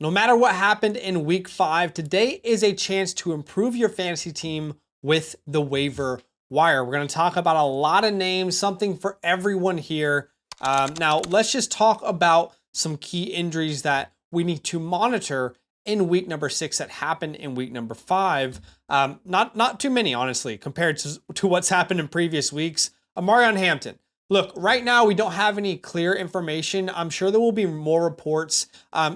No matter what happened in week 5, today is a chance to improve your fantasy team with the waiver wire. We're going to talk about a lot of names, something for everyone here. Now, let's just talk about some key injuries that we need to monitor in week number 6 that happened in week number 5. Not too many, honestly, compared to what's happened in previous weeks. Omarion Hampton. Look, right now we don't have any clear information. I'm sure there will be more reports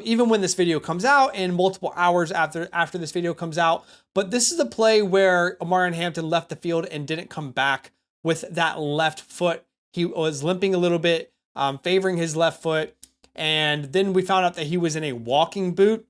even when this video comes out and multiple hours after this video comes out. But this is a play where Omarion Hampton left the field and didn't come back with that left foot. He was limping a little bit, favoring his left foot. And then we found out that he was in a walking boot.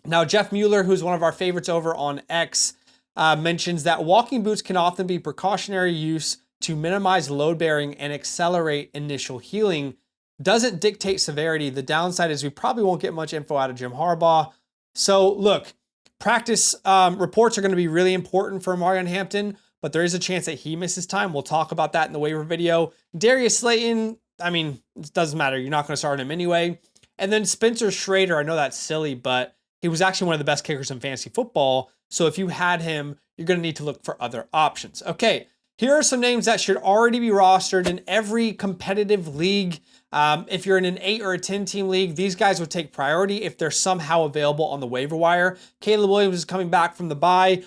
Now, Jeff Mueller, who's one of our favorites over on X, mentions that walking boots can often be precautionary use to minimize load bearing and accelerate initial healing. Doesn't dictate severity. The downside is we probably won't get much info out of Jim Harbaugh. So look, practice reports are going to be really important for Omarion Hampton, but there is a chance that he misses time. We'll talk about that in the waiver video. Darius Slayton, I mean, it doesn't matter. You're not going to start him anyway. And then Spencer Schrader, I know that's silly, but he was actually one of the best kickers in fantasy football. So if you had him, you're going to need to look for other options. Okay. Here are some names that should already be rostered in every competitive league. If you're in an 8 or a 10 team league, these guys would take priority if they're somehow available on the waiver wire. Caleb Williams is coming back from the bye.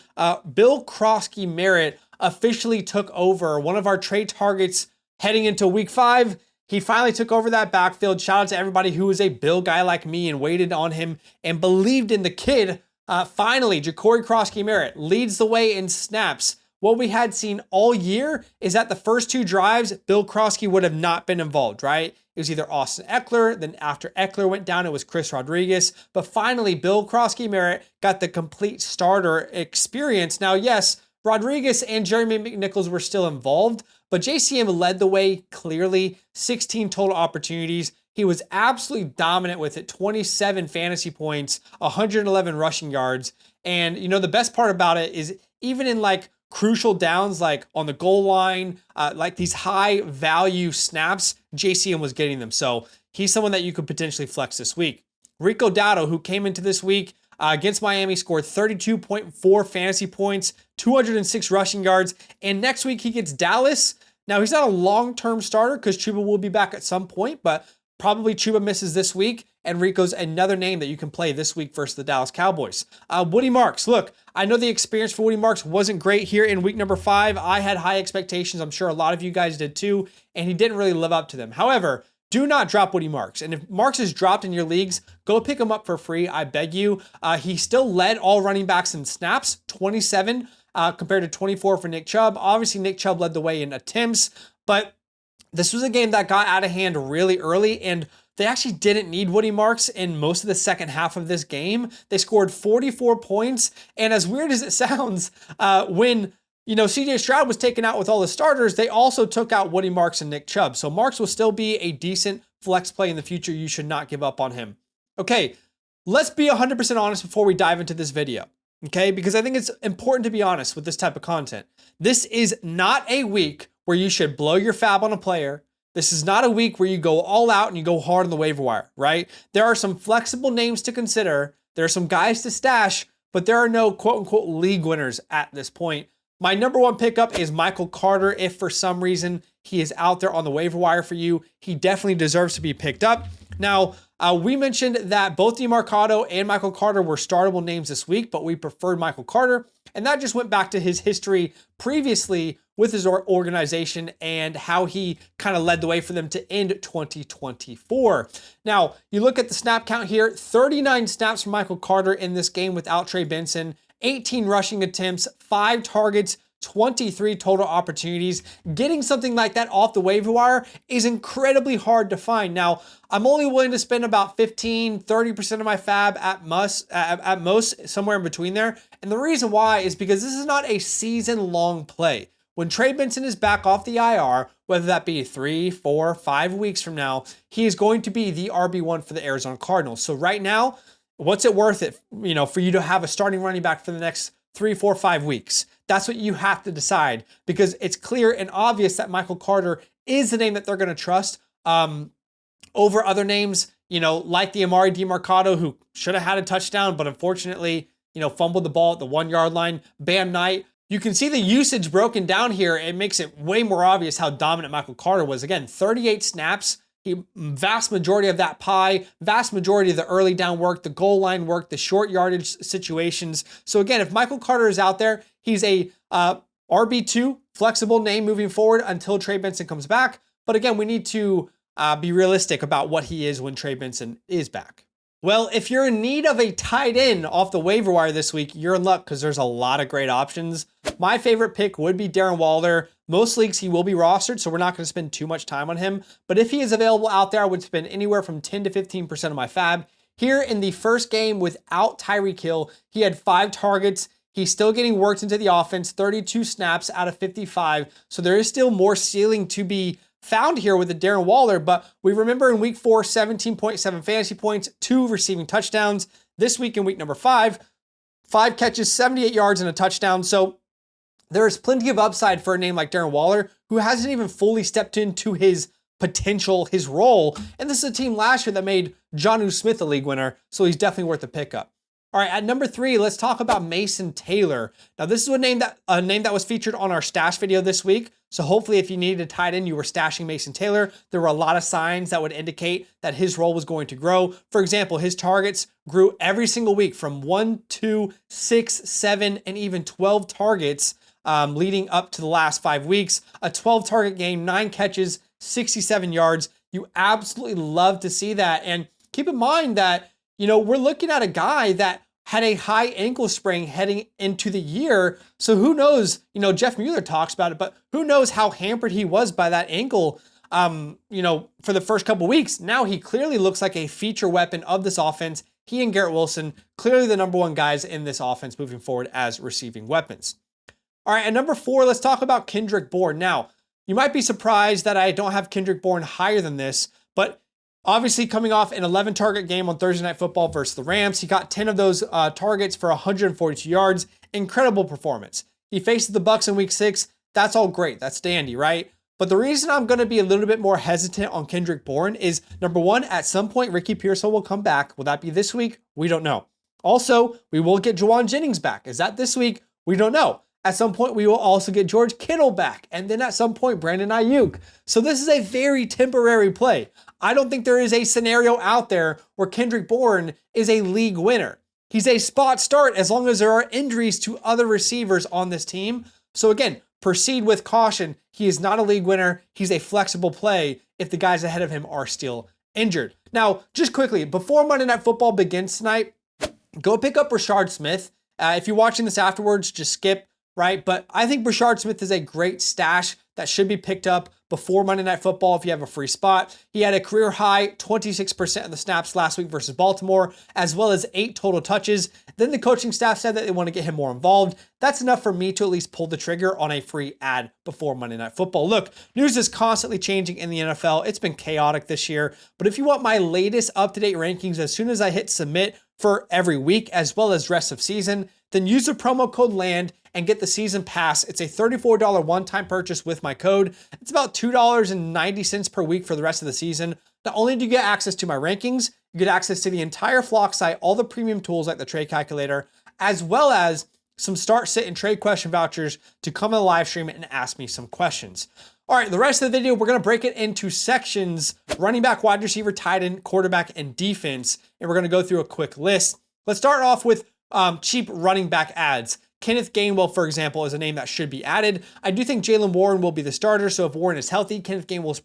Bill Krosky-Merritt officially took over one of our trade targets heading into week 5. He finally took over that backfield. Shout out to everybody who was a Bill guy like me and waited on him and believed in the kid. Finally, Ja'Cory Krosky-Merritt leads the way in snaps. What we had seen all year is that the first 2 drives, Bill Krosky would have not been involved, right? It was either Austin Eckler, then after Eckler went down, it was Chris Rodriguez. But finally, Bill Krosky-Merritt got the complete starter experience. Now, yes, Rodriguez and Jeremy McNichols were still involved, but JCM led the way clearly, 16 total opportunities. He was absolutely dominant with it, 27 fantasy points, 111 rushing yards. And, you know, the best part about it is even in like crucial downs, like on the goal line, like these high value snaps, JCM was getting them. So he's someone that you could potentially flex this week. Rico Dowdle, who came into this week against Miami, scored 32.4 fantasy points, 206 rushing yards. And next week he gets Dallas. Now he's not a long-term starter because Chuba will be back at some point, but probably Chuba misses this week, and Rico's another name that you can play this week versus the Dallas Cowboys. Woody Marks. Look, I know the experience for Woody Marks wasn't great here in week number 5. I had high expectations. I'm sure a lot of you guys did too, and he didn't really live up to them. However, do not drop Woody Marks. And if Marks is dropped in your leagues, go pick him up for free. I beg you. He still led all running backs in snaps, 27 compared to 24 for Nick Chubb. Obviously, Nick Chubb led the way in attempts, but this was a game that got out of hand really early, and they actually didn't need Woody Marks in most of the second half of this game. They scored 44 points, and as weird as it sounds, when CJ Stroud was taken out with all the starters, they also took out Woody Marks and Nick Chubb. So Marks will still be a decent flex play in the future. You should not give up on him. Okay, let's be 100% honest before we dive into this video. Okay, because I think it's important to be honest with this type of content. This is not a week where you should blow your fab on a player. This is not a week where you go all out and you go hard on the waiver wire, right? There are some flexible names to consider. There are some guys to stash, but there are no quote unquote league winners at this point. My number 1 pickup is Michael Carter. If for some reason he is out there on the waiver wire for you, he definitely deserves to be picked up. Now, we mentioned that both DeMarcado and Michael Carter were startable names this week, but we preferred Michael Carter. And that just went back to his history previously with his organization and how he kind of led the way for them to end 2024. Now, you look at the snap count here, 39 snaps for Michael Carter in this game without Trey Benson, 18 rushing attempts, 5 targets, 23 total opportunities. Getting something like that off the waiver wire is incredibly hard to find. Now, I'm only willing to spend about 15-30% of my fab at most, somewhere in between there. And the reason why is because this is not a season-long play. When Trey Benson is back off the IR, whether that be 3, 4, 5 weeks from now, he is going to be the RB1 for the Arizona Cardinals. So right now, what's it worth it, for you to have a starting running back for the next 3, 4, 5 weeks? That's what you have to decide, because it's clear and obvious that Michael Carter is the name that they're going to trust over other names. like the Amari DiMercado, who should have had a touchdown, but unfortunately, fumbled the ball at the 1 yard line. Bam Knight. You can see the usage broken down here. It makes it way more obvious how dominant Michael Carter was. Again, 38 snaps. Vast majority of that pie, vast majority of the early down work, the goal line work, the short yardage situations. So again, if Michael Carter is out there, he's a RB2 flexible name moving forward until Trey Benson comes back. But again, we need to be realistic about what he is when Trey Benson is back. Well, if you're in need of a tight end off the waiver wire this week, you're in luck because there's a lot of great options. My favorite pick would be Darren Waller. Most leagues he will be rostered, so we're not going to spend too much time on him. But if he is available out there, I would spend anywhere from 10 to 15% of my fab. Here in the first game without Tyreek Hill, he had 5 targets. He's still getting worked into the offense, 32 snaps out of 55. So there is still more ceiling to be found here with the Darren Waller, but we remember in week 4, 17.7 fantasy points, 2 receiving touchdowns. This week in week number 5, 5 catches, 78 yards and a touchdown. So there is plenty of upside for a name like Darren Waller, who hasn't even fully stepped into his potential, his role. And this is a team last year that made Jonnu Smith a league winner, so he's definitely worth a pickup. All right, at number 3, let's talk about Mason Taylor. Now, this is a name that was featured on our stash video this week. So hopefully if you needed a tight end, you were stashing Mason Taylor. There were a lot of signs that would indicate that his role was going to grow. For example, his targets grew every single week from 1, 2, 6, 7, and even 12 targets leading up to the last 5 weeks. A 12 target game, 9 catches, 67 yards. You absolutely love to see that. And keep in mind that, we're looking at a guy that had a high ankle sprain heading into the year. So who knows, Jeff Mueller talks about it, but who knows how hampered he was by that ankle, for the first couple weeks. Now he clearly looks like a feature weapon of this offense. He and Garrett Wilson, clearly the number 1 guys in this offense moving forward as receiving weapons. All right, at number 4, let's talk about Kendrick Bourne. Now, you might be surprised that I don't have Kendrick Bourne higher than this, but obviously, coming off an 11-target game on Thursday Night Football versus the Rams, he got 10 of those targets for 142 yards. Incredible performance. He faces the Bucs in Week 6. That's all great. That's dandy, right? But the reason I'm going to be a little bit more hesitant on Kendrick Bourne is, number 1, at some point, Ricky Pearsall will come back. Will that be this week? We don't know. Also, we will get Juwan Jennings back. Is that this week? We don't know. At some point, we will also get George Kittle back. And then at some point, Brandon Ayuk. So this is a very temporary play. I don't think there is a scenario out there where Kendrick Bourne is a league winner. He's a spot start as long as there are injuries to other receivers on this team. So again, proceed with caution. He is not a league winner. He's a flexible play if the guys ahead of him are still injured. Now, just quickly, before Monday Night Football begins tonight, go pick up Rashard Smith. If you're watching this afterwards, just skip. Right? But I think Rashard Smith is a great stash that should be picked up before Monday Night Football if you have a free spot. He had a career high 26% of the snaps last week versus Baltimore, as well as 8 total touches. Then the coaching staff said that they want to get him more involved. That's enough for me to at least pull the trigger on a free ad before Monday Night Football. Look, news is constantly changing in the NFL. It's been chaotic this year. But if you want my latest up-to-date rankings as soon as I hit submit for every week, as well as rest of season, then use the promo code LAND and get the season pass. It's a $34 one-time purchase with my code. It's about $2.90 per week for the rest of the season. Not only do you get access to my rankings, you get access to the entire Flock site, all the premium tools like the trade calculator, as well as some start, sit, and trade question vouchers to come in the live stream and ask me some questions. All right, the rest of the video, we're going to break it into sections: running back, wide receiver, tight end, quarterback, and defense. And we're going to go through a quick list. Let's start off with cheap running back ads. Kenneth Gainwell, for example, is a name that should be added. I do think Jaylen Warren will be the starter, so if Warren is healthy, Kenneth Gainwell is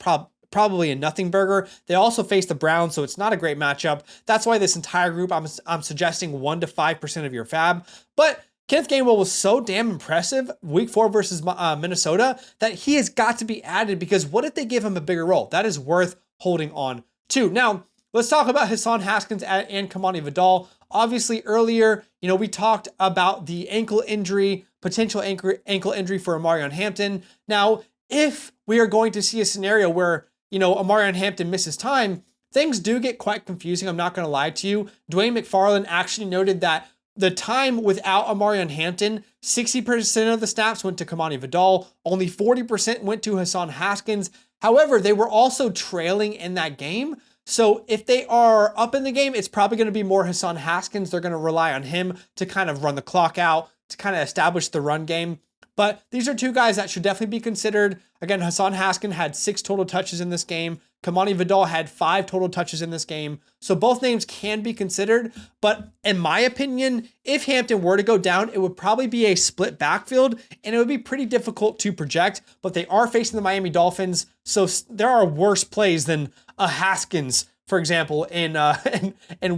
probably a nothing burger. They also face the Browns, so it's not a great matchup. That's why this entire group, I'm suggesting 1 to 5% of your fab. But Kenneth Gainwell was so damn impressive week 4 versus Minnesota that he has got to be added, because what if they give him a bigger role? That is worth holding on to. Now, let's talk about Hassan Haskins and Kamani Vidal. Obviously, earlier, we talked about the ankle injury, potential ankle injury for Amarion Hampton. Now, if we are going to see a scenario where, Amarion Hampton misses time, things do get quite confusing. I'm not going to lie to you. Dwayne McFarland actually noted that the time without Amarion Hampton, 60% of the snaps went to Kamani Vidal. Only 40% went to Hassan Haskins. However, they were also trailing in that game. So if they are up in the game, it's probably going to be more Hassan Haskins. They're going to rely on him to kind of run the clock out, to kind of establish the run game. But these are two guys that should definitely be considered. Again, Hassan Haskins had 6 total touches in this game. Kamani Vidal had 5 total touches in this game. So both names can be considered. But in my opinion, if Hampton were to go down, it would probably be a split backfield and it would be pretty difficult to project. But they are facing the Miami Dolphins. So there are worse plays than a Haskins, for example, in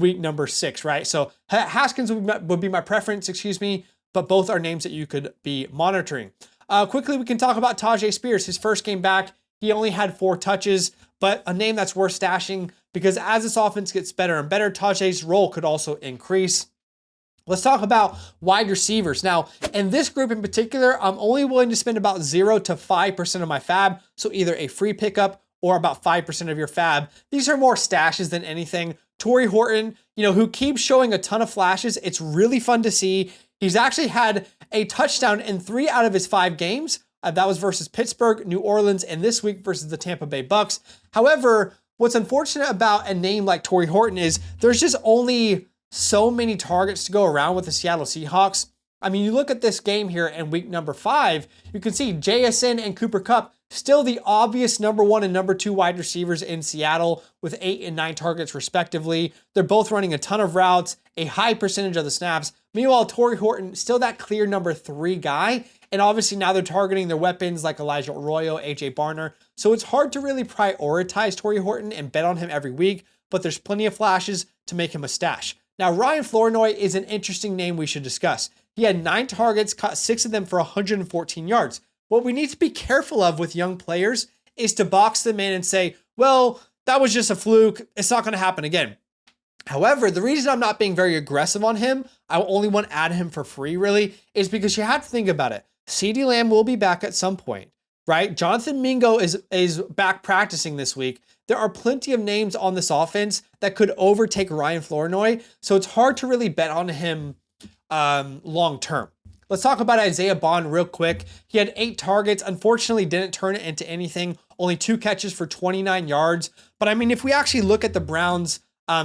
week number 6, right? So Haskins would be my preference, but both are names that you could be monitoring. Quickly, we can talk about Tajay Spears. His first game back, he only had 4 touches, but a name that's worth stashing because as this offense gets better and better, Tajay's role could also increase. Let's talk about wide receivers. Now, in this group in particular, I'm only willing to spend about 0 to 5% of my fab, so either a free pickup or about 5% of your fab. These are more stashes than anything. Torrey Horton, who keeps showing a ton of flashes. It's really fun to see. He's actually had a touchdown in 3 out of his 5 games. That was versus Pittsburgh, New Orleans, and this week versus the Tampa Bay Bucks. However, what's unfortunate about a name like Torrey Horton is there's just only so many targets to go around with the Seattle Seahawks. I mean, you look at this game here in week number 5, you can see JSN and Cooper Kupp still the obvious number 1 and number 2 wide receivers in Seattle with 8 and 9 targets respectively. They're both running a ton of routes, a high percentage of the snaps. Meanwhile, Torrey Horton, still that clear number 3 guy. And obviously now they're targeting their weapons like Elijah Arroyo, AJ Barner. So it's hard to really prioritize Torrey Horton and bet on him every week, but there's plenty of flashes to make him a stash. Now, Ryan Flournoy is an interesting name we should discuss. He had 9 targets, caught 6 of them for 114 yards. What we need to be careful of with young players is to box them in and say, well, that was just a fluke. It's not going to happen again. However, the reason I'm not being very aggressive on him, I only want to add him for free really, is because you have to think about it. CeeDee Lamb will be back at some point, right? Jonathan Mingo is back practicing this week. There are plenty of names on this offense that could overtake Ryan Flournoy, so it's hard to really bet on him long term. Let's talk about Isaiah Bond real quick. He had 8 targets, unfortunately didn't turn it into anything, only 2 catches for 29 yards. But I mean, if we actually look at the Browns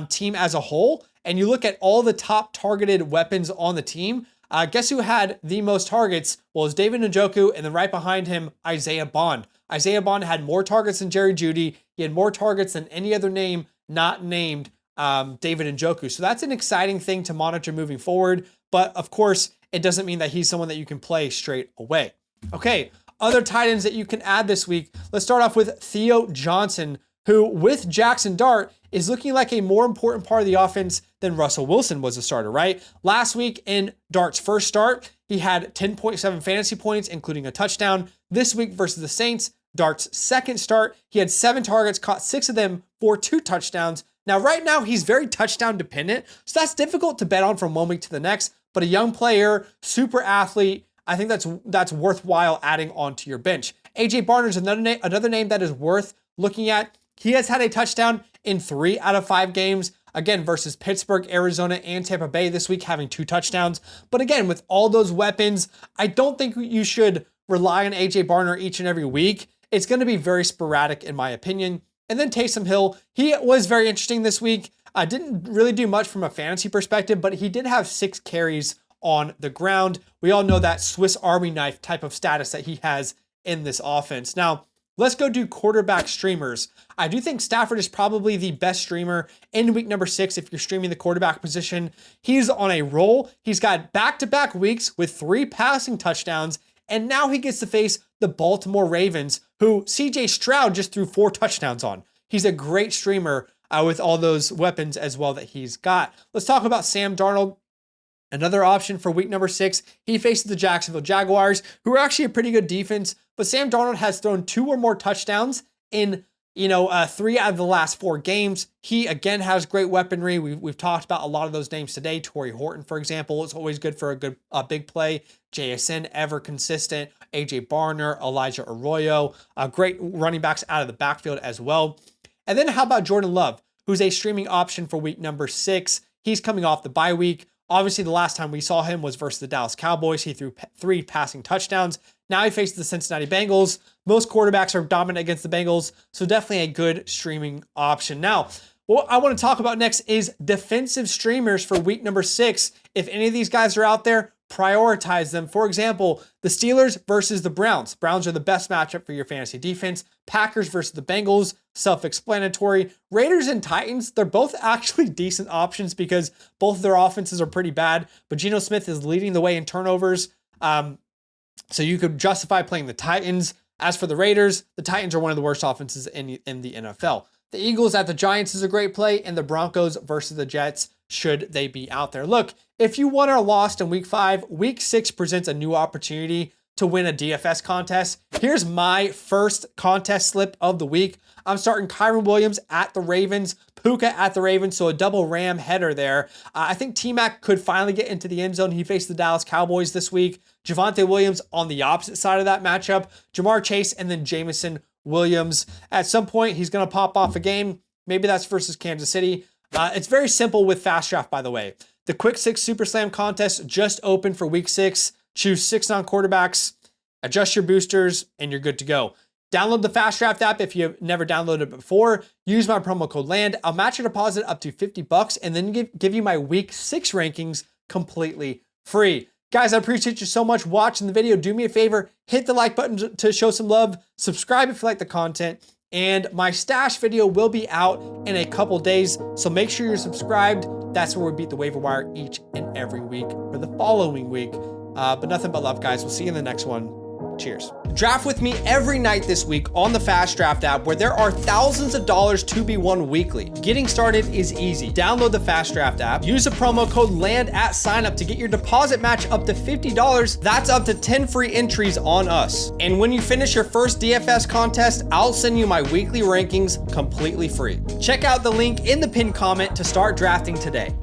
team as a whole, and you look at all the top targeted weapons on the team, guess who had the most targets? Well, it's David Njoku, and then right behind him, Isaiah Bond. Isaiah Bond had more targets than Jerry Jeudy. He had more targets than any other name not named David Njoku. So that's an exciting thing to monitor moving forward. But of course, it doesn't mean that he's someone that you can play straight away. Okay, other tight ends that you can add this week. Let's start off with Theo Johnson, who with Jackson Dart is looking like a more important part of the offense than Russell Wilson was a starter, right? Last week in Dart's first start, he had 10.7 fantasy points, including a touchdown. This week versus the Saints, Dart's second start, he had 7 targets, caught 6 of them for 2 touchdowns. Now, right now, he's very touchdown dependent, so that's difficult to bet on from one week to the next, but a young player, super athlete, I think that's worthwhile adding onto your bench. AJ Barner is another name that is worth looking at. He has had a touchdown in 3 out of 5 games, again, versus Pittsburgh, Arizona, and Tampa Bay this week, having 2 touchdowns. But again, with all those weapons, I don't think you should rely on AJ Barner each and every week. It's going to be very sporadic, in my opinion. And then Taysom Hill, he was very interesting this week. Didn't really do much from a fantasy perspective, but he did have 6 carries on the ground. We all know that Swiss Army knife type of status that he has in this offense. Now, let's go do quarterback streamers. I do think Stafford is probably the best streamer in week number 6 if you're streaming the quarterback position. He's on a roll. He's got back-to-back weeks with 3 passing touchdowns, and now he gets to face the Baltimore Ravens, who CJ Stroud just threw 4 touchdowns on. He's a great streamer with all those weapons as well that he's got. Let's talk about Sam Darnold. Another option for week number 6, he faces the Jacksonville Jaguars, who are actually a pretty good defense, but Sam Darnold has thrown 2 or more touchdowns in 3 out of the last 4 games. He, again, has great weaponry. We've talked about a lot of those names today. Torrey Horton, for example, is always good for a big play. JSN, ever consistent. AJ Barner, Elijah Arroyo, great running backs out of the backfield as well. And then how about Jordan Love, who's a streaming option for week number 6? He's coming off the bye week. Obviously, the last time we saw him was versus the Dallas Cowboys. He threw 3 passing touchdowns. Now he faces the Cincinnati Bengals. Most quarterbacks are dominant against the Bengals, so definitely a good streaming option. Now, What I want to talk about next is defensive streamers for week number 6. If any of these guys are out there, prioritize them. For example, the Steelers versus the Browns. Browns are the best matchup for your fantasy defense. Packers versus the Bengals, self-explanatory. Raiders and Titans, they're both actually decent options because both of their offenses are pretty bad, but Geno Smith is leading the way in turnovers. So you could justify playing the Titans. As for the Raiders, the Titans are one of the worst offenses in the NFL. The Eagles at the Giants is a great play, and the Broncos versus the Jets, should they be out there. Look, if you won or lost in week 5, week 6 presents a new opportunity to win a DFS contest. Here's my first contest slip of the week. I'm starting Kyron Williams at the Ravens, Puka at the Ravens, so a double Ram header there. I think T-Mac could finally get into the end zone. He faced the Dallas Cowboys this week. Javonte Williams on the opposite side of that matchup. Jamar Chase and then Jameson Williams. At some point, he's going to pop off a game. Maybe that's versus Kansas City. It's very simple with FastDraft, by the way. The Quick 6 Super Slam contest just opened for week 6. Choose 6 non-quarterbacks, adjust your boosters, and you're good to go. Download the FastDraft app if you've never downloaded it before. Use my promo code LAND. I'll match your deposit up to $50 and then give you my week 6 rankings completely free. Guys, I appreciate you so much watching the video. Do me a favor, hit the like button to show some love. Subscribe if you like the content. And my stash video will be out in a couple days, so make sure you're subscribed. That's where we beat the waiver wire each and every week for the following week. But nothing but love, guys. We'll see you in the next one. Cheers. Draft with me every night this week on the FastDraft app, where there are thousands of dollars to be won weekly. Getting started is easy. Download the FastDraft app. Use the promo code LAND at signup to get your deposit match up to $50. That's up to 10 free entries on us. And when you finish your first DFS contest, I'll send you my weekly rankings completely free. Check out the link in the pinned comment to start drafting today.